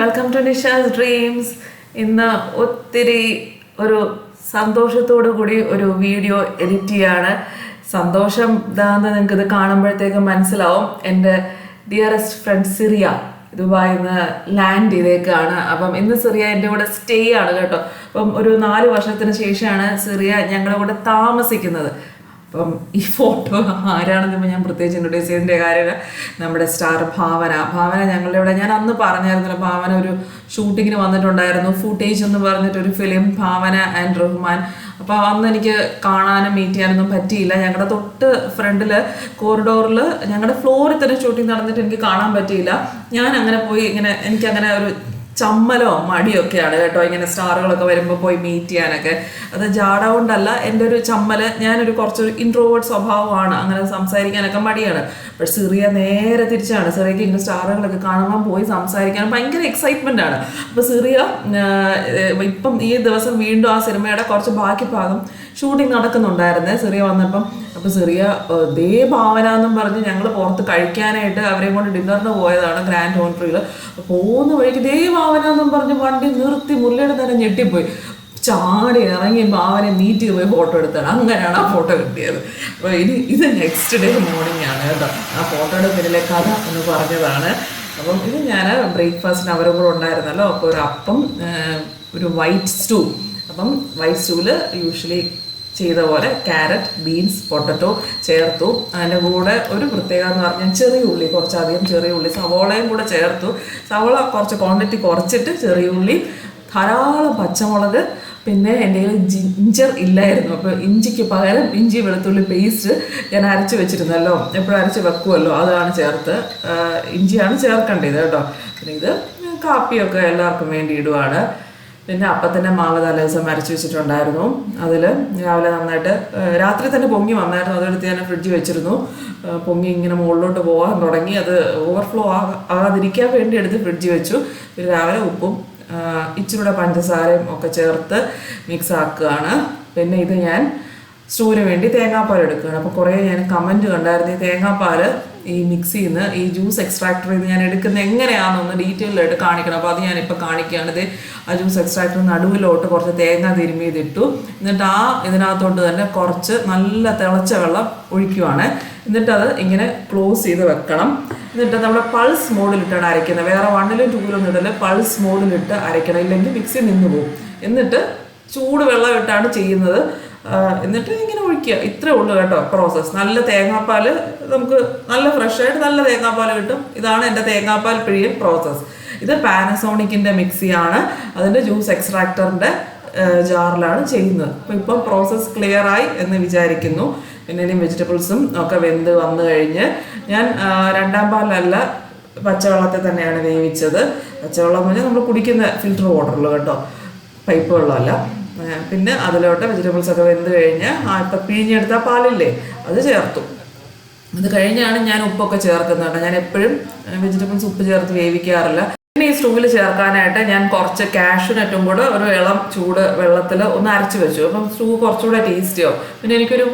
Welcome to Nisha's dreams. ഇന്ന് ഒത്തിരി ഒരു സന്തോഷത്തോടു കൂടി ഒരു വീഡിയോ എഡിറ്റ് ചെയ്യാണ്. സന്തോഷം ഇതാന്ന് നിങ്ങൾക്ക് ഇത് കാണുമ്പോഴത്തേക്കും മനസ്സിലാവും. എൻ്റെ ഡിയറസ്റ്റ് ഫ്രണ്ട് സിറിയ ദുബായിൽ നിന്ന് ലാൻഡ് ചെയ്തേക്കാണ്. അപ്പം ഇന്ന് സിറിയ എൻ്റെ കൂടെ സ്റ്റേ ആണ് കേട്ടോ. അപ്പം ഒരു 4 വർഷത്തിന് ശേഷമാണ് സിറിയ ഞങ്ങളുടെ കൂടെ താമസിക്കുന്നത്. അപ്പം ഈ ഫോട്ടോ ആരാണെന്ന് ഞാൻ പ്രത്യേകിച്ച് ഇൻട്രൊഡ്യൂസ് ചെയ്തതിൻ്റെ കാര്യമില്ല. നമ്മുടെ സ്റ്റാർ ഭാവന ഞങ്ങളുടെ ഇവിടെ ഞാൻ അന്ന് പറഞ്ഞായിരുന്നല്ലോ, ഭാവന ഒരു ഷൂട്ടിങ്ങിന് വന്നിട്ടുണ്ടായിരുന്നു. ഫുട്ടേജ് എന്ന് പറഞ്ഞിട്ടൊരു ഫിലിം, ഭാവന ആൻഡ് റഹ്മാൻ. അപ്പോൾ അന്ന് എനിക്ക് കാണാനും മീറ്റ് ചെയ്യാനൊന്നും പറ്റിയില്ല. ഞങ്ങളുടെ തൊട്ട് ഫ്രണ്ടിൽ കോറിഡോറിൽ ഞങ്ങളുടെ ഫ്ലോറിൽ തന്നെ ഷൂട്ടിംഗ് നടന്നിട്ട് എനിക്ക് കാണാൻ പറ്റിയില്ല. ഞാൻ അങ്ങനെ പോയി എനിക്കങ്ങനെ ഒരു ചമ്മലോ മടിയൊക്കെയാണ് കേട്ടോ, ഇങ്ങനെ സ്റ്റാറുകളൊക്കെ വരുമ്പോൾ പോയി മീറ്റ് ചെയ്യാനൊക്കെ. അത് ജാട കൊണ്ടല്ല, എൻ്റെ ഒരു ചമ്മല്. ഞാനൊരു കുറച്ചൊരു ഇൻട്രോവേർട്ട് സ്വഭാവമാണ്, അങ്ങനെ സംസാരിക്കാനൊക്കെ മടിയാണ്. പക്ഷെ സിറിയ നേരെ തിരിച്ചാണ്. സിറിയക്ക് ഇങ്ങനെ സ്റ്റാറുകളൊക്കെ കാണുമ്പോൾ പോയി സംസാരിക്കാൻ ഭയങ്കര എക്സൈറ്റ്മെൻ്റ് ആണ്. അപ്പോൾ സിറിയ ഇപ്പം ഈ ദിവസം വീണ്ടും ആ സിനിമയുടെ കുറച്ച് ബാക്കി ഭാഗം ഷൂട്ടിംഗ് നടക്കുന്നുണ്ടായിരുന്നേ സിറിയ വന്നപ്പം. അപ്പോൾ സിറിയ ദേ ഭാവന എന്നും പറഞ്ഞ് ഞങ്ങൾ പുറത്ത് കഴിക്കാനായിട്ട് അവരെയും കൊണ്ട് ഡിന്നറിന് പോയതാണ് ഗ്രാൻഡ് ഹോട്ടലിൽ. പോകുന്ന വഴിക്ക് ദേ ഭാവന എന്നും പറഞ്ഞ് വണ്ടി നിർത്തി മുല്ലയുടെ നേരം ഞെട്ടിപ്പോയി. ചാടി ഇറങ്ങി ഭാവനെ മീറ്റ് ചെയ്ത് പോയി ഫോട്ടോ എടുത്താണ്. അങ്ങനെയാണ് ആ ഫോട്ടോ കിട്ടിയത്. അപ്പോൾ ഇത് നെക്സ്റ്റ് ഡേ മോർണിംഗ് ആണ് കേട്ടോ. ആ ഫോട്ടോയുടെ പിന്നിലെ കഥ എന്ന് പറഞ്ഞതാണ്. അപ്പം ഇത് ഞാൻ ബ്രേക്ക്ഫാസ്റ്റിന് അവരും കൂടെ ഉണ്ടായിരുന്നല്ലോ. അപ്പോൾ ഒരു അപ്പം, ഒരു വൈറ്റ് സ്റ്റൂ. അപ്പം വൈറ്റ് സ്റ്റൂവിൽ യൂഷ്വലി ചെയ്ത പോലെ ക്യാരറ്റ്, ബീൻസ്, പൊട്ടറ്റോ ചേർത്തു. അതിൻ്റെ കൂടെ ഒരു പ്രത്യേകത എന്ന് പറഞ്ഞാൽ ചെറിയ ഉള്ളി, കുറച്ചധികം ചെറിയ ഉള്ളി, സവോളയും കൂടെ ചേർത്തു. സവോള കുറച്ച് ക്വാണ്ടിറ്റി കുറച്ചിട്ട് ചെറിയ ഉള്ളി, ധാരാളം പച്ചമുളക്, പിന്നെ എൻ്റെ കയ്യിൽ ജിഞ്ചർ ഇല്ലായിരുന്നു. അപ്പോൾ ഇഞ്ചിക്ക് പകരം ഇഞ്ചി വെളുത്തുള്ളി പേസ്റ്റ് ഞാൻ അരച്ച് വെച്ചിരുന്നല്ലോ, എപ്പോഴും അരച്ച് വെക്കുമല്ലോ, അതാണ് ചേർത്ത്. ഇഞ്ചിയാണ് ചേർക്കേണ്ടത് കേട്ടോ. പിന്നെ ഇത് കാപ്പിയൊക്കെ എല്ലാവർക്കും വേണ്ടി ഇടുവാണ്. പിന്നെ അപ്പത്തിൻ്റെ മാവ് തലേദിവസം അരച്ച് വെച്ചിട്ടുണ്ടായിരുന്നു. അതിൽ രാവിലെ നന്നായിട്ട് രാത്രി തന്നെ പൊങ്ങി വന്നായിരുന്നു. അതെടുത്ത് ഞാൻ ഫ്രിഡ്ജിൽ വെച്ചിരുന്നു. പൊങ്ങി ഇങ്ങനെ മുകളിലോട്ട് പോകാൻ തുടങ്ങി. അത് ഓവർഫ്ലോ ആകാതിരിക്കാൻ വേണ്ടി എടുത്ത് ഫ്രിഡ്ജിൽ വെച്ചു. പിന്നെ രാവിലെ ഉപ്പും ഇച്ചിരൂടെ പഞ്ചസാരയും ഒക്കെ ചേർത്ത് മിക്സ് ആക്കുകയാണ്. പിന്നെ ഇത് ഞാൻ സ്റ്റൂവിന് വേണ്ടി തേങ്ങാപ്പാൽ എടുക്കുകയാണ്. അപ്പോൾ കുറേ ഞാൻ കമൻറ്റ് കണ്ടായിരുന്നു, ഈ തേങ്ങാപ്പാൽ ഈ മിക്സിയിൽ നിന്ന് ഈ ജ്യൂസ് എക്സ്ട്രാക്ടറിൽ നിന്ന് ഞാൻ എടുക്കുന്നത് എങ്ങനെയാണെന്നൊന്ന് ഡീറ്റെയിലായിട്ട് കാണിക്കണം. അപ്പോൾ അത് ഞാനിപ്പോൾ കാണിക്കുകയാണിത്. ആ ജ്യൂസ് എക്സ്ട്രാക്ടർ നടുവിലോട്ട് കുറച്ച് തേങ്ങ തിരുമ്മിയതിട്ടു. എന്നിട്ട് ഇതിനകത്തോട്ട് തന്നെ കുറച്ച് നല്ല തിളച്ച വെള്ളം ഒഴിക്കുവാണ്. എന്നിട്ടത് ഇങ്ങനെ ക്ലോസ് ചെയ്ത് വെക്കണം. എന്നിട്ട് നമ്മൾ പൾസ് മോഡിലിട്ടാണ് അരയ്ക്കുന്നത്. വേറെ 1ലും 2ലും ഇടല് പൾസ് മോഡിലിട്ട് അരയ്ക്കണം, ഇല്ലെങ്കിൽ മിക്സി നിന്ന് പോകും. എന്നിട്ട് ചൂട് വെള്ളം ഇട്ടാണ് ചെയ്യുന്നത്. എന്നിട്ട് ഇങ്ങനെ ഒഴിക്കുക. ഇത്രേ ഉള്ളൂ കേട്ടോ പ്രോസസ്സ്. നല്ല തേങ്ങാപ്പാൽ നമുക്ക് നല്ല ഫ്രഷായിട്ട് നല്ല തേങ്ങാപ്പാൽ കിട്ടും. ഇതാണ് എൻ്റെ തേങ്ങാപ്പാൽ പിഴിയൽ പ്രോസസ്സ്. ഇത് പാനസോണിക്കിൻ്റെ മിക്സിയാണ്. അതിൻ്റെ ജ്യൂസ് എക്സ്ട്രാക്ടറിൻ്റെ ജാറിലാണ് ചെയ്യുന്നത്. അപ്പോൾ ഇപ്പം പ്രോസസ്സ് ക്ലിയറായി എന്ന് വിചാരിക്കുന്നു. പിന്നെ ഇനി വെജിറ്റബിൾസും ഒക്കെ വെന്ത് വന്നു കഴിഞ്ഞ് ഞാൻ 2ാം പാലല്ല പച്ചവെള്ളത്തിൽ തന്നെയാണ് വേവിച്ചത്. പച്ചവെള്ളം എന്ന് പറഞ്ഞാൽ നമ്മൾ കുടിക്കുന്ന ഫിൽറ്റർ വാട്ടറിൽ കേട്ടോ, പൈപ്പ് വെള്ളമല്ല. പിന്നെ അതിലോട്ട് വെജിറ്റബിൾസൊക്കെ വെന്ത് കഴിഞ്ഞ് ഇപ്പം പിഴിഞ്ഞെടുത്ത പാലില്ലേ അത് ചേർത്തു. അത് കഴിഞ്ഞാണ് ഞാൻ ഉപ്പൊക്കെ ചേർക്കുന്നത് കേട്ടോ. ഞാൻ എപ്പോഴും വെജിറ്റബിൾസ് ഉപ്പ് ചേർത്ത് വേവിക്കാറില്ല. പിന്നെ ഈ സ്റ്റൂവിൽ ചേർക്കാനായിട്ട് ഞാൻ കുറച്ച് കാഷ്യൂനട്ടും കൂടെ ഒരു ഇളം ചൂട് വെള്ളത്തിൽ ഒന്ന് അരച്ച് വെച്ചു. അപ്പം സ്റ്റൂ കുറച്ചുകൂടെ ടേസ്റ്റിയോ. പിന്നെ എനിക്കൊരു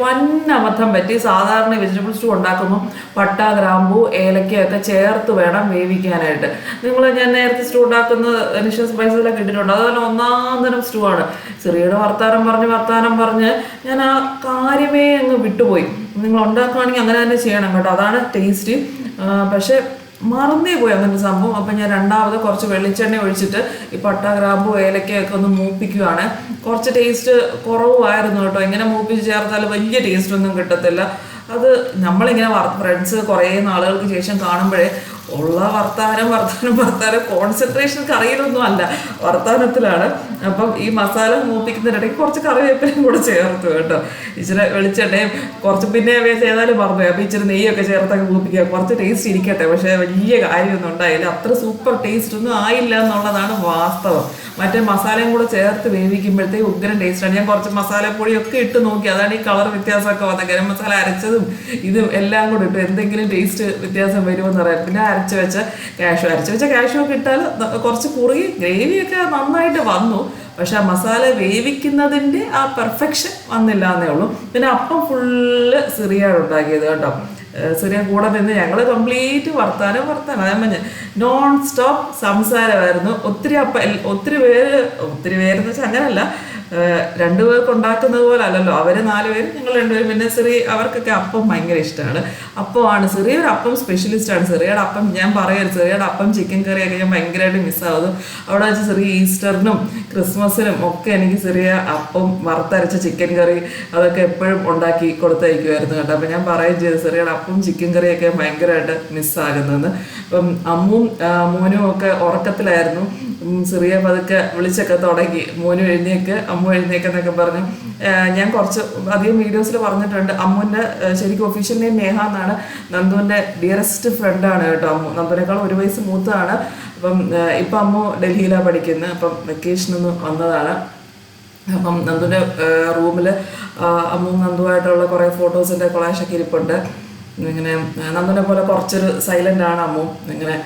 അബദ്ധം പറ്റി. സാധാരണ വെജിറ്റബിൾ സ്റ്റൂ ഉണ്ടാക്കുമ്പോൾ പട്ട, ഗ്രാമ്പൂ, ഏലക്കയൊക്കെ ചേർത്ത് വേണം വേവിക്കാനായിട്ട്. ഞാൻ നേരത്തെ സ്റ്റൂ ഉണ്ടാക്കുന്ന നിഷ സ്പൈസസിലൊക്കെ ഇട്ടിട്ടുണ്ട്. അതുപോലെ 1ാം തരം സ്റ്റൂ ആണ്. ചെറിയുടെ വർത്താനം പറഞ്ഞ് ഞാൻ ആ കാര്യമേ അങ്ങ് വിട്ടുപോയി. നിങ്ങൾ ഉണ്ടാക്കുകയാണെങ്കിൽ അങ്ങനെ തന്നെ ചെയ്യണം കേട്ടോ, അതാണ് ടേസ്റ്റ്. പക്ഷേ മറന്നേ പോയി അങ്ങനെ സംഭവം. അപ്പം ഞാൻ 2ാമത് കുറച്ച് വെളിച്ചെണ്ണ ഒഴിച്ചിട്ട് ഈ പട്ട, ഗ്രാമ്പൂ, ഏലക്കയൊക്കെ ഒന്ന് മൂപ്പിക്കുകയാണ്. കുറച്ച് ടേസ്റ്റ് കുറവായിരുന്നു കേട്ടോ. ഇങ്ങനെ മൂപ്പിച്ച് ചേർത്താൽ വലിയ ടേസ്റ്റ് ഒന്നും കിട്ടത്തില്ല. അത് നമ്മളിങ്ങനെ ഫ്രണ്ട്സ് കുറേ നാളുകൾക്ക് ശേഷം കാണുമ്പോഴേ ഉള്ള വർത്താനം കോൺസെൻട്രേഷൻ കറിയിലൊന്നും അല്ല, വർത്താനത്തിലാണ്. അപ്പം ഈ മസാല മൂപ്പിക്കുന്നതിനിടയ്ക്ക് കുറച്ച് കറിവേപ്പിലയും കൂടെ ചേർത്ത് കേട്ടോ. ഇച്ചിരി വെളിച്ചെണ്ണയും കുറച്ച് പിന്നെ ചെയ്താലും പറഞ്ഞു. അപ്പോൾ ഇച്ചിരി നെയ്യൊക്കെ ചേർത്തൊക്കെ മൂപ്പിക്കുക, കുറച്ച് ടേസ്റ്റ് ഇരിക്കട്ടെ. പക്ഷേ വലിയ കാര്യമൊന്നും ഉണ്ടായില്ല, അത്ര സൂപ്പർ ടേസ്റ്റ് ഒന്നും ആയില്ല എന്നുള്ളതാണ് വാസ്തവം. മറ്റേ മസാലയും കൂടെ ചേർത്ത് വേവിക്കുമ്പോഴത്തേക്ക് ഉഗ്രം ടേസ്റ്റാണ്. ഞാൻ കുറച്ച് മസാലപ്പൊടിയൊക്കെ ഇട്ട് നോക്കി, അതാണ് ഈ കളർ വ്യത്യാസമൊക്കെ വന്നത്. ഗരം മസാല അരച്ചതും ഇതും എല്ലാം കൂടെ ഇട്ടു, എന്തെങ്കിലും ടേസ്റ്റ് വ്യത്യാസം വരുമെന്ന് പറയാം. പിന്നെ അരച്ച് വെച്ച കാഷ്യൂ ഒക്കെ ഇട്ടാൽ കുറച്ച് കുറുകി ഗ്രേവിയൊക്കെ നന്നായിട്ട് വന്നു. പക്ഷെ ആ മസാല വേവിക്കുന്നതിൻ്റെ ആ പെർഫെക്ഷൻ വന്നില്ല എന്നേ ഉള്ളൂ. പിന്നെ അപ്പം ഫുള്ള് സിറിയാണ് ഉണ്ടാക്കിയത് കേട്ടോ. സിറിയ കൂടെ നിന്ന് ഞങ്ങൾ കംപ്ലീറ്റ് വർത്താനം അതേ നോൺ സ്റ്റോപ്പ് സംസാരമായിരുന്നു. ഒത്തിരി പേരെന്ന് വെച്ചാൽ അങ്ങനല്ല, 2 പേർക്ക് ഉണ്ടാക്കുന്നത് പോലെ അല്ലല്ലോ, അവർ 4 പേരും ഞങ്ങൾ 2 പേരും. പിന്നെ സിറി അവർക്കൊക്കെ അപ്പം ഭയങ്കര ഇഷ്ടമാണ്. അപ്പമാണ് സിറിയ ഒരു അപ്പം സ്പെഷ്യലിസ്റ്റാണ്. സിറിയയുടെ അപ്പം ഞാൻ പറയരുത്, സിറിയയുടെ അപ്പം ചിക്കൻ കറിയൊക്കെ ഞാൻ ഭയങ്കരമായിട്ട് മിസ്സാവുന്നു. അവിടെ വെച്ച് സിറിയ ഈസ്റ്ററിനും ക്രിസ്മസിനും ഒക്കെ എനിക്ക് സിറിയ അപ്പം വറുത്തരച്ച ചിക്കൻ കറി അതൊക്കെ എപ്പോഴും ഉണ്ടാക്കി കൊടുത്തയക്കുമായിരുന്നു കേട്ടോ. അപ്പം ഞാൻ പറയുകയും ചെയ്തു സിറിയയുടെ അപ്പം ചിക്കൻ കറിയൊക്കെ ഭയങ്കരമായിട്ട് മിസ്സാകുന്നതെന്ന്. അപ്പം അമ്മും മോനും ഒക്കെ ഉറക്കത്തിലായിരുന്നു. സിറിയ പതുക്കെ വിളിച്ചൊക്കെ തുടങ്ങി, മോനും എഴുന്നേക്ക് അമ്മു എഴുന്നേക്കെന്നൊക്കെ പറഞ്ഞു. ഞാൻ കുറച്ച് അധികം വീഡിയോസിൽ പറഞ്ഞിട്ടുണ്ട്. അമ്മുവിൻ്റെ ശരിക്കും ഒഫീഷ്യൽ നെയിം നേഹ എന്നാണ്. നന്ദുവിൻ്റെ ഡിയറസ്റ്റ് ഫ്രണ്ടാണ് കേട്ടോ അമ്മു. നന്ദുവിനേക്കാൾ 1 വയസ്സ് മൂത്തതാണ്. അപ്പം ഇപ്പം അമ്മു ഡൽഹിയിലാണ് പഠിക്കുന്നത്. അപ്പം വെക്കേഷനൊന്ന് വന്നതാണ്. അപ്പം നന്ദുവിൻ്റെ റൂമിൽ അമ്മു നന്ദുവായിട്ടുള്ള കുറേ ഫോട്ടോസിൻ്റെ കൊളാഷൊക്കെ ഇരിപ്പുണ്ട്. ഇങ്ങനെ നന്ദുവിനെ പോലെ കുറച്ചൊരു സൈലൻ്റ് ആണ് അമ്മു ഇങ്ങനെ.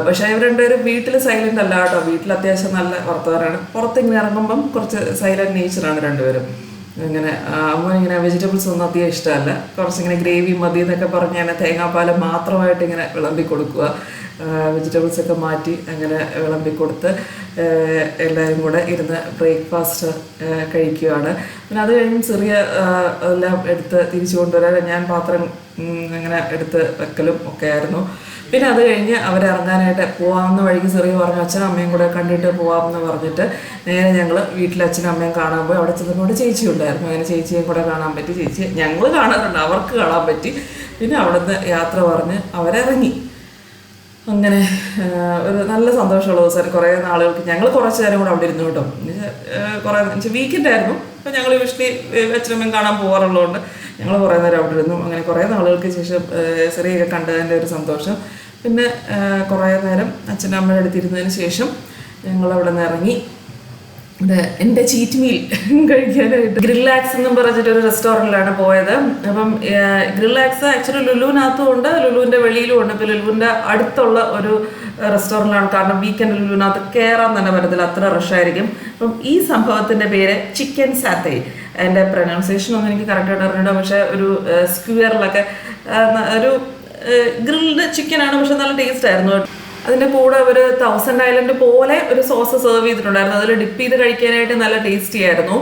പക്ഷേ ഇവർ 2 പേരും വീട്ടിൽ സൈലൻ്റ് അല്ല കേട്ടോ. വീട്ടിൽ അത്യാവശ്യം നല്ല വർത്തമാനമാണ്. പുറത്തിങ്ങനെ ഇറങ്ങുമ്പം കുറച്ച് സൈലൻറ്റ് നേച്ചറാണ് 2 പേരും. ഇങ്ങനെ അമ്മ ഇങ്ങനെ വെജിറ്റബിൾസ് ഒന്നും അധികം ഇഷ്ടമല്ല. കുറച്ചിങ്ങനെ ഗ്രേവി മതി എന്നൊക്കെ പറഞ്ഞ് ഞാൻ തേങ്ങാപ്പാൽ മാത്രമായിട്ട് ഇങ്ങനെ വിളമ്പി കൊടുക്കുക. വെജിറ്റബിൾസൊക്കെ മാറ്റി അങ്ങനെ വിളമ്പി കൊടുത്ത് എല്ലാവരും കൂടെ ഇരുന്ന് ബ്രേക്ക്ഫാസ്റ്റ് കഴിക്കുകയാണ്. പിന്നെ അത് കഴിഞ്ഞ് ചെറിയ എല്ലാം എടുത്ത് തിരിച്ചു കൊണ്ടുവരാൻ ഞാൻ പാത്രം അങ്ങനെ എടുത്ത് വെക്കലും ഒക്കെ ആയിരുന്നു. പിന്നെ അത് കഴിഞ്ഞ് അവരിറങ്ങാനായിട്ട് പോകാവുന്ന വഴിക്ക് ചെറിയ പറഞ്ഞു അച്ഛനും അമ്മയും കൂടെ കണ്ടിട്ട് പോകാമെന്ന് പറഞ്ഞിട്ട് നേരെ ഞങ്ങൾ വീട്ടിൽ അച്ഛനും അമ്മയും കാണാൻ പോയി. അവിടെ ചെന്നപ്പോൾ ചേച്ചി ഉണ്ടായിരുന്നു. അങ്ങനെ ചേച്ചിയും കൂടെ കാണാൻ പറ്റി. ചേച്ചി ഞങ്ങൾ കാണാറുണ്ട്, അവർക്ക് കാണാൻ പറ്റി. പിന്നെ അവിടുന്ന് യാത്ര പറഞ്ഞ് അവരിറങ്ങി. അങ്ങനെ ഒരു നല്ല സന്തോഷമുള്ള ദിവസം. കുറേ നാളുകൾക്ക് ഞങ്ങൾ കുറച്ച് നേരം കൂടെ അവിടെ ഇരുന്നു കേട്ടോ. കുറേ വീക്കെൻഡ് ആയിരുന്നു. അപ്പോൾ ഞങ്ങൾ യൂഷ്വലി അച്ഛനമ്മയും കാണാൻ പോകാറുള്ളതുകൊണ്ട് ഞങ്ങൾ കുറേ നേരം അവിടെ ഇരുന്നു. അങ്ങനെ കുറേ നാളുകൾക്ക് ശേഷം ചെറിയൊക്കെ കണ്ടതിൻ്റെ ഒരു സന്തോഷം. പിന്നെ കുറേ നേരം അച്ഛനും അമ്മയുടെ അടുത്തിരുന്നതിന് ശേഷം ഞങ്ങൾ അവിടെ നിന്ന് ഇറങ്ങി എൻ്റെ ചീറ്റ് മീൽ കഴിക്കാനായിട്ട് ഗ്രില്ലാക്സ് എന്നും പറഞ്ഞിട്ടൊരു റെസ്റ്റോറൻറ്റിലാണ് പോയത്. അപ്പം ഗ്രില്ലാക്സ് ആക്ച്വലി ലുലുവിനകത്തും ഉണ്ട്, ലുലുവിൻ്റെ വെളിയിലും ഉണ്ട്. ഇപ്പോൾ ലുലുവിൻ്റെ അടുത്തുള്ള ഒരു റെസ്റ്റോറൻറ്റിലാണ്. കാരണം വീക്കെൻഡ് ലുലുവിനകത്ത് കയറാൻ തന്നെ പറ്റത്തില്ല, അത്ര റഷായിരിക്കും. അപ്പം ഈ സംഭവത്തിൻ്റെ പേര് ചിക്കൻ സാത്തേ. എൻ്റെ പ്രൊനൗൺസിയേഷൻ ഒന്നും എനിക്ക് കറക്റ്റായിട്ട് അറിഞ്ഞിട്ടുണ്ടോ, പക്ഷേ ഒരു സ്ക്വയറിലൊക്കെ ഒരു ഗ്രിൽഡ് ചിക്കനാണ്, പക്ഷെ നല്ല ടേസ്റ്റ് ആയിരുന്നു. അതിൻ്റെ കൂടെ ഒരു 1000 ഐലൻഡ് പോലെ ഒരു സോസ് സെർവ് ചെയ്തിട്ടുണ്ടായിരുന്നു. അതിൽ ഡിപ്പ് ചെയ്ത് കഴിക്കാനായിട്ട് നല്ല ടേസ്റ്റി ആയിരുന്നു.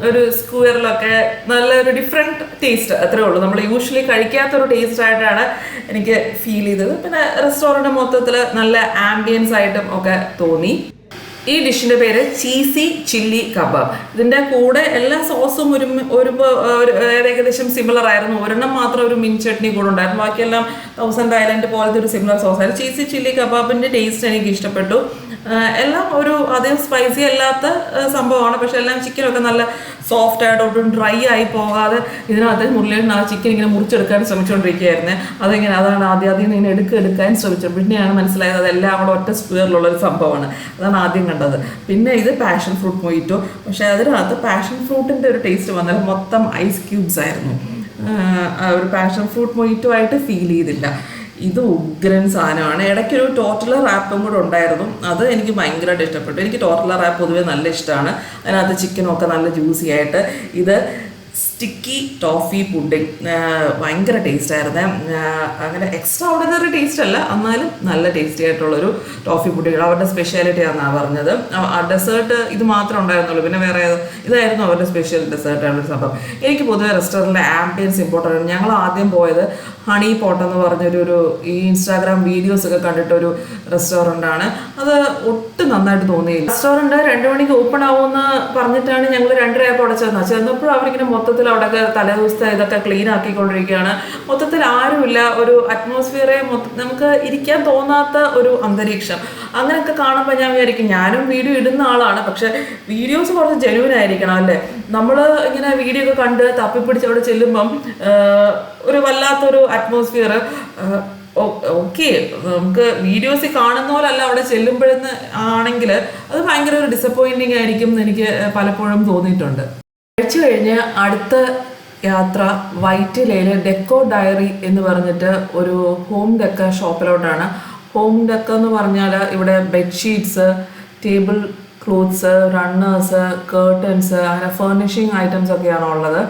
ഒരു സ്ക്വയറിലൊക്കെ നല്ലൊരു ഡിഫറെൻറ്റ് ടേസ്റ്റ്, അത്രേ ഉള്ളൂ. നമ്മൾ യൂഷ്വലി കഴിക്കാത്തൊരു ടേസ്റ്റ് ആയിട്ടാണ് എനിക്ക് ഫീൽ ചെയ്തത്. പിന്നെ റെസ്റ്റോറൻറ്റ് മൊത്തത്തിൽ നല്ല ആംബിയൻസ് ആയിട്ടും ഒക്കെ തോന്നി. ഈ ഡിഷിൻ്റെ പേര് ചീസി ചില്ലി കബാബ്. ഇതിൻ്റെ കൂടെ എല്ലാ സോസും ഏകദേശം സിമിലർ ആയിരുന്നു. ഒരെണ്ണം മാത്രം ഒരു മിൻ ചട്നി കൂടെ ഉണ്ടായിരുന്നു. ബാക്കിയെല്ലാം 1000 ഐലൻഡ് പോലത്തെ ഒരു സിമിലർ സോസായിരുന്നു. ചീസി ചില്ലി കബാബിൻ്റെ ടേസ്റ്റ് എനിക്ക് ഇഷ്ടപ്പെട്ടു. എല്ലാം ഒരു അധികം സ്പൈസി അല്ലാത്ത സംഭവമാണ്. പക്ഷെ എല്ലാം ചിക്കനൊക്കെ നല്ല സോഫ്റ്റ് ആയിട്ട് ഒട്ടും ഡ്രൈ ആയി പോകാതെ ഇതിനകത്ത് മുരളിയേട്ടൻ ആ ചിക്കൻ ഇങ്ങനെ മുറിച്ചെടുക്കാൻ ശ്രമിച്ചുകൊണ്ടിരിക്കുകയായിരുന്നു. അതാണ് ആദ്യം ഇങ്ങനെ എടുക്കാൻ ശ്രമിച്ചത്. പിന്നെയാണ് മനസ്സിലായത് അതെല്ലാം കൂടെ ഒറ്റ സ്ക്വയറിലുള്ളൊരു സംഭവമാണ്. അതാണ് ആദ്യം കണ്ടത്. പിന്നെ ഇത് പാഷൻ ഫ്രൂട്ട് മൊയ്റ്റോ. പക്ഷേ അതിനകത്ത് പാഷൻ ഫ്രൂട്ടിൻ്റെ ഒരു ടേസ്റ്റ് വന്നാൽ മൊത്തം ഐസ് ക്യൂബ്സ് ആയിരുന്നു. ഒരു പാഷൻ ഫ്രൂട്ട് മൊയ്റ്റോ ആയിട്ട് ഫീൽ ചെയ്തില്ല. ഇത് ഉഗ്രൻ സാധനമാണ്. ഇടയ്ക്കൊരു ടോട്ടല റാപ്പും കൂടെ ഉണ്ടായിരുന്നു. അത് എനിക്ക് ഭയങ്കരമായിട്ട് ഇഷ്ടപ്പെട്ടു. എനിക്ക് ടോട്ടല റാപ്പ് പൊതുവേ നല്ല ഇഷ്ടമാണ്. അതിനകത്ത് ചിക്കനൊക്കെ നല്ല ജ്യൂസി ആയിട്ട്. ഇത് സ്റ്റിക്കി ടോഫി പുഡിങ് ഭയങ്കര ടേസ്റ്റായിരുന്നു. അങ്ങനെ എക്സ്ട്രാ ഓർഡിനറി ടേസ്റ്റ് അല്ല, എന്നാലും നല്ല ടേസ്റ്റി ആയിട്ടുള്ളൊരു ടോഫി പുഡിങ്. അവരുടെ സ്പെഷ്യാലിറ്റി ആണെന്നാണ് പറഞ്ഞത്. ഡെസേർട്ട് ഇത് മാത്രമേ ഉണ്ടായിരുന്നുള്ളൂ. പിന്നെ വേറെ ഇതായിരുന്നു അവരുടെ സ്പെഷ്യൽ ഡെസേർട്ടാണ് സംഭവം. എനിക്ക് പൊതുവെ റെസ്റ്റോറൻറ്റിലെ ആംബിയൻസ് ഇമ്പോർട്ടൻ്റ് ആണ്. ഞങ്ങൾ ആദ്യം പോയത് ഹണി പോട്ട് എന്ന് പറഞ്ഞൊരു ഈ ഇൻസ്റ്റാഗ്രാം വീഡിയോസ് ഒക്കെ കണ്ടിട്ടൊരു റെസ്റ്റോറൻ്റാണ്. അത് ഒട്ടും നന്നായിട്ട് തോന്നിയില്ല. റെസ്റ്റോറൻറ്റ് 2 മണിക്ക് ഓപ്പൺ ആവുമെന്ന് പറഞ്ഞിട്ടാണ് ഞങ്ങൾ 2:30 ആയപ്പോൾ അവിടെ ചെന്നപ്പോഴും അവരിങ്ങനെ മൊത്തത്തിൽ അവിടെയൊക്കെ തലേദിവസത്തെ ഇതൊക്കെ ക്ലീൻ ആക്കിക്കൊണ്ടിരിക്കുകയാണ്. മൊത്തത്തിൽ ആരുമില്ല. ഒരു അറ്റ്മോസ്ഫിയറെ നമുക്ക് ഇരിക്കാൻ തോന്നാത്ത ഒരു അന്തരീക്ഷം. അങ്ങനെയൊക്കെ കാണുമ്പോൾ ഞാൻ വിചാരിക്കും, ഞാനും വീഡിയോ ഇടുന്ന ആളാണ്, പക്ഷെ വീഡിയോസ് കുറച്ച് ജെന്യുവൻ ആയിരിക്കണം അല്ലേ. നമ്മൾ ഇങ്ങനെ വീഡിയോ ഒക്കെ കണ്ട് തപ്പിപ്പിടിച്ച് അവിടെ ചെല്ലുമ്പം ഒരു വല്ലാത്തൊരു അറ്റ്മോസ്ഫിയർ. ഓക്കെ, നമുക്ക് വീഡിയോസിൽ കാണുന്ന പോലല്ല അവിടെ ചെല്ലുമ്പോഴെന്ന് ആണെങ്കിൽ അത് ഭയങ്കര ഒരു ഡിസപ്പോയിൻറ്റിങ് ആയിരിക്കും എന്ന് എനിക്ക് പലപ്പോഴും തോന്നിയിട്ടുണ്ട്. കഴിച്ചു കഴിഞ്ഞ് അടുത്ത യാത്ര വൈറ്റിലയിലെ ഡെക്കോർ ഡയറി എന്ന് പറഞ്ഞിട്ട് ഒരു ഹോം ഡെക്കർ ഷോപ്പിലോട്ടാണ്. ഹോം ഡെക്കർ എന്ന് പറഞ്ഞാൽ ഇവിടെ bedsheets, table clothes, runners, curtains, അങ്ങനെ ഫർണിഷിങ് ഐറ്റംസ് ഒക്കെയാണ് ഉള്ളത്.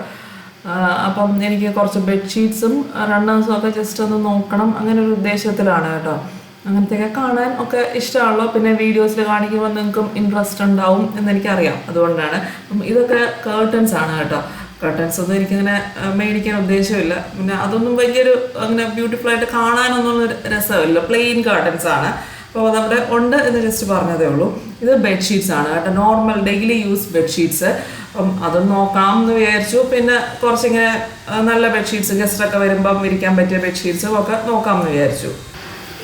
അപ്പം എനിക്ക് കുറച്ച് ബെഡ്ഷീറ്റ്സും റണ്ണേഴ്സും ഒക്കെ ജസ്റ്റ് ഒന്ന് നോക്കണം, അങ്ങനെ ഒരു ഉദ്ദേശത്തിലാണ് കേട്ടോ. അങ്ങനത്തെയൊക്കെ കാണാൻ ഒക്കെ ഇഷ്ടമാണല്ലോ. പിന്നെ വീഡിയോസിൽ കാണിക്കുമ്പോൾ നിങ്ങൾക്കും ഇൻട്രസ്റ്റ് ഉണ്ടാവും എന്നെനിക്കറിയാം, അതുകൊണ്ടാണ്. അപ്പം ഇതൊക്കെ കേർട്ടൻസ് ആണ് കേട്ടോ. കർട്ടൻസ് ഒന്നും എനിക്കങ്ങനെ മേടിക്കാൻ ഉദ്ദേശമില്ല. പിന്നെ അതൊന്നും വലിയൊരു അങ്ങനെ ബ്യൂട്ടിഫുൾ ആയിട്ട് കാണാനൊന്നും രസമില്ല, പ്ലെയിൻ കർട്ടൻസ് ആണ്. അപ്പോൾ നമ്മുടെ ഉണ്ട് എന്ന് ജസ്റ്റ് പറഞ്ഞതേ ഉള്ളൂ. ഇത് ബെഡ്ഷീറ്റ്സ് ആണ് കേട്ടോ, നോർമൽ ഡെയിലി യൂസ് ബെഡ്ഷീറ്റ്സ്. അപ്പം അതും നോക്കാം എന്ന് വിചാരിച്ചു. പിന്നെ കുറച്ചിങ്ങനെ നല്ല ബെഡ്ഷീറ്റ്സ്, ഗസ്റ്റൊക്കെ വരുമ്പം വിരിക്കാൻ പറ്റിയ ബെഡ്ഷീറ്റ്സും ഒക്കെ നോക്കാമെന്ന് വിചാരിച്ചു.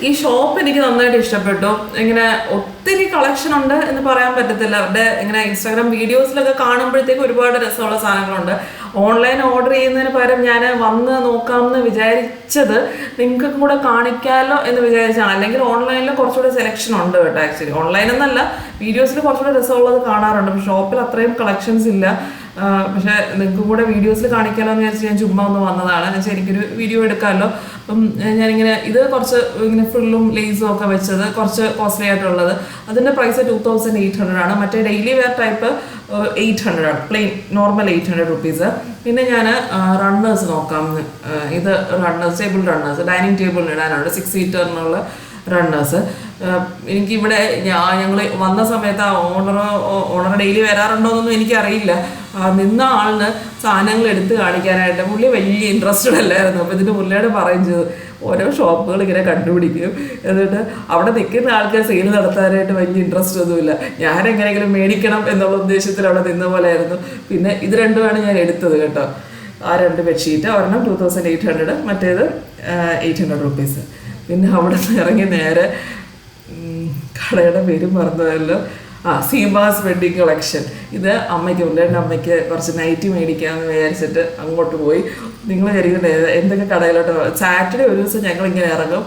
ഈ ഷോപ്പ് എനിക്ക് നന്നായിട്ട് ഇഷ്ടപ്പെട്ടു. ഇങ്ങനെ ഒത്തിരി കളക്ഷൻ ഉണ്ട് എന്ന് പറയാൻ പറ്റത്തില്ല. അവരുടെ ഇങ്ങനെ ഇൻസ്റ്റാഗ്രാം വീഡിയോസിലൊക്കെ കാണുമ്പോഴത്തേക്കും ഒരുപാട് രസമുള്ള സാധനങ്ങളുണ്ട്. ഓൺലൈൻ ഓർഡർ ചെയ്യുന്നതിന് പകരം ഞാൻ വന്ന് നോക്കാമെന്ന് വിചാരിച്ചത് നിങ്ങൾക്ക് കൂടെ കാണിക്കാമല്ലോ എന്ന് വിചാരിച്ചാണ്. അല്ലെങ്കിൽ ഓൺലൈനിൽ കുറച്ചുകൂടെ സെലക്ഷൻ ഉണ്ട് കേട്ടോ. ആക്ച്വലി ഓൺലൈൻ എന്നല്ല, വീഡിയോസിൽ കുറച്ചുകൂടെ രസമുള്ളത് കാണാറുണ്ട്. പക്ഷെ ഷോപ്പിൽ അത്രയും കളക്ഷൻസ് ഇല്ല. പക്ഷെ നിങ്ങൾക്കും കൂടെ വീഡിയോസിൽ കാണിക്കാമല്ലോ എന്ന് വിചാരിച്ച് ഞാൻ ചുമ്മാ ഒന്ന് വന്നതാണ്. എന്ന് വെച്ചാൽ എനിക്കൊരു വീഡിയോ എടുക്കാമല്ലോ. അപ്പം ഞാനിങ്ങനെ ഇത് കുറച്ച് ഇങ്ങനെ ഫ്രില്ലും ലേസും ഒക്കെ വെച്ചത് കുറച്ച് കോസ്റ്റ്ലി ആയിട്ടുള്ളത്. അതിൻ്റെ പ്രൈസ് 2800 ആണ്. മറ്റേ ഡെയിലി വെയർ ടൈപ്പ് 800 ആണ്, പ്ലെയിൻ നോർമൽ 800 റുപ്പീസ്. പിന്നെ ഞാൻ റണ്ണേഴ്സ് നോക്കാം. ഇത് റണ്ണേഴ്സ്, ടേബിൾ റണ്ണേഴ്സ്, ഡൈനിങ് ടേബിളിൽ ഇടാനാണ് 6 സീറ്ററിനുള്ള റണ്ണേഴ്സ്. എനിക്കിവിടെ ഞങ്ങൾ വന്ന സമയത്ത് ആ ഓണർ ഡെയിലി വരാറുണ്ടോയെന്നൊന്നും എനിക്കറിയില്ല. നിന്ന ആളിന് സാധനങ്ങൾ എടുത്ത് കാണിക്കാനായിട്ട് പുള്ളി വലിയ ഇൻട്രസ്റ്റഡ് അല്ലായിരുന്നു. അപ്പോൾ ഇതിൻ്റെ പുള്ളിയോട് പറയും ചെയ്തു, ഓരോ ഷോപ്പുകൾ ഇങ്ങനെ കണ്ടുപിടിക്കും, എന്നിട്ട് അവിടെ നിൽക്കുന്ന ആൾക്കാർ സെയിൽ നടത്താനായിട്ട് വലിയ ഇൻട്രസ്റ്റ് ഒന്നുമില്ല. ഞാൻ എങ്ങനെയെങ്കിലും മേടിക്കണം എന്നുള്ള ഉദ്ദേശത്തിൽ അവിടെ നിന്ന പോലെ ആയിരുന്നു. പിന്നെ ഇത് രണ്ടുമാണ് ഞാൻ എടുത്തത് കേട്ടോ. ആ 2 ബെഡ്ഷീറ്റ്, ഒരെണ്ണം 2800, മറ്റേത് 800 റുപ്പീസ്. പിന്നെ അവിടെ നിന്ന് ഇറങ്ങി നേരെ കടയുടെ പേര് മറന്നതല്ലോ, സീമാസ് വെഡ്ഡിങ് കളക്ഷൻ. ഇത് അമ്മയ്ക്ക്, പിള്ളേരുടെ അമ്മയ്ക്ക് കുറച്ച് നൈറ്റി മേടിക്കാമെന്ന് വിചാരിച്ചിട്ട് അങ്ങോട്ട് പോയി. നിങ്ങൾ വിചാരിക്കുന്നത് എന്തൊക്കെ കടയിലോട്ട്. സാറ്റർഡേ ഒരു ദിവസം ഞങ്ങളിങ്ങനെ ഇറങ്ങും,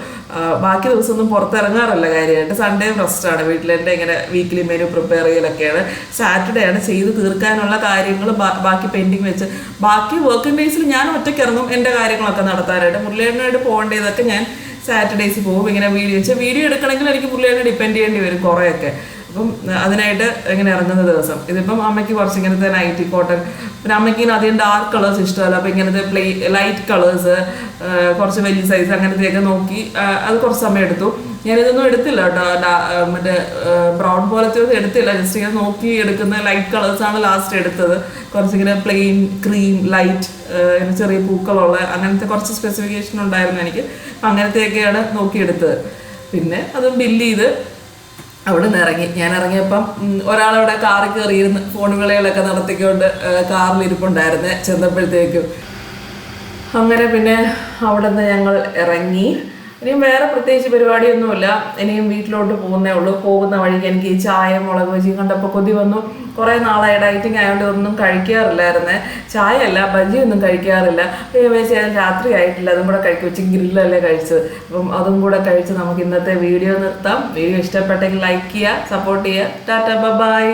ബാക്കി ദിവസമൊന്നും പുറത്തിറങ്ങാറില്ല കാര്യമായിട്ട്. സൺഡേ റെസ്റ്റാണ്, വീട്ടിലെൻ്റെ ഇങ്ങനെ വീക്ക്ലി മെനു പ്രിപ്പയർ ചെയ്യലൊക്കെയാണ്. സാറ്റർഡേ ആണ് ചെയ്ത് തീർക്കാനുള്ള കാര്യങ്ങൾ ബാക്കി പെൻഡിങ് വെച്ച്. ബാക്കി വർക്കിംഗ് ഡേയ്സിൽ ഞാൻ ഒറ്റയ്ക്ക് ഇറങ്ങും എൻ്റെ കാര്യങ്ങളൊക്കെ നടത്താനായിട്ട്. മുരളിയേട്ടനായിട്ട് പോകേണ്ടതൊക്കെ ഞാൻ സാറ്റർഡേയ്സ് പോകും. ഇങ്ങനെ വീഡിയോ എടുക്കണമെങ്കിൽ എനിക്ക് മുരളിയേട്ടനെ ഡിപ്പെൻഡ് ചെയ്യേണ്ടി വരും കുറേയൊക്കെ. അപ്പം അതിനായിട്ട് ഇങ്ങനെ ഇറങ്ങുന്ന ദിവസം. ഇതിപ്പം അമ്മയ്ക്ക് കുറച്ച് ഇങ്ങനത്തെ നൈറ്റി കോട്ടൺ, പിന്നെ അമ്മയ്ക്ക് ഇങ്ങനെ അധികം ഡാർക്ക് കളേഴ്സ് ഇഷ്ടമല്ല. അപ്പോൾ ഇങ്ങനത്തെ ലൈറ്റ് കളേഴ്സ്, കുറച്ച് വലിയ സൈസ് അങ്ങനത്തെയൊക്കെ നോക്കി അത് കുറച്ച് സമയം എടുത്തു. ഞാനിതൊന്നും എടുത്തില്ല കേട്ടോ, മറ്റേ ബ്രൗൺ പോലത്തെ ഒന്നും എടുത്തില്ല. ജസ്റ്റ് ഇങ്ങനെ നോക്കി എടുക്കുന്ന ലൈറ്റ് കളേഴ്സാണ് ലാസ്റ്റ് എടുത്തത്. കുറച്ചിങ്ങനെ പ്ലെയിൻ, ക്രീം, ലൈറ്റ്, ചെറിയ പൂക്കളുള്ള അങ്ങനത്തെ കുറച്ച് സ്പെസിഫിക്കേഷൻ ഉണ്ടായിരുന്നു എനിക്ക്. അങ്ങനത്തെയൊക്കെയാണ് നോക്കിയെടുത്തത്. പിന്നെ അതും ബില്ല് ചെയ്ത് അവിടെ നിന്ന് ഇറങ്ങി. ഞാൻ ഇറങ്ങിയപ്പം ഒരാളവിടെ കാറിൽ കയറിയിരുന്ന് ഫോൺ വിളികളൊക്കെ നടത്തിക്കൊണ്ട് കാറിലിരിപ്പുണ്ടായിരുന്നേ ചെന്നപ്പോഴത്തേക്കും. അങ്ങനെ പിന്നെ അവിടെ നിന്ന് ഞങ്ങൾ ഇറങ്ങി. ഇനിയും വേറെ പ്രത്യേകിച്ച് പരിപാടിയൊന്നുമില്ല. ഇനിയും വീട്ടിലോട്ട് പോകുന്നേ ഉള്ളൂ. പോകുന്ന വഴിക്ക് എനിക്ക് ഈ ചായ മുളക് ബജി കണ്ടപ്പോൾ കൊതി വന്നു. കുറേ നാളായി ഡയറ്റിങ് ആയതുകൊണ്ട് ഒന്നും കഴിക്കാറില്ലായിരുന്നേ. ചായ അല്ല, ബജിയൊന്നും കഴിക്കാറില്ല. അപ്പോൾ ഞാൻ വിചാരിച്ചു രാത്രി ആയിട്ടില്ല, അതും കൂടെ കഴിക്കും. ഉച്ചയ്ക്ക് ഗ്രില്ലല്ലേ കഴിച്ചത്. അപ്പം അതും കൂടെ കഴിച്ച് നമുക്ക് ഇന്നത്തെ വീഡിയോ നിർത്താം. വീഡിയോ ഇഷ്ടപ്പെട്ടെങ്കിൽ ലൈക്ക് ചെയ്യുക, സപ്പോർട്ട് ചെയ്യുക. ടാറ്റ, ബൈ.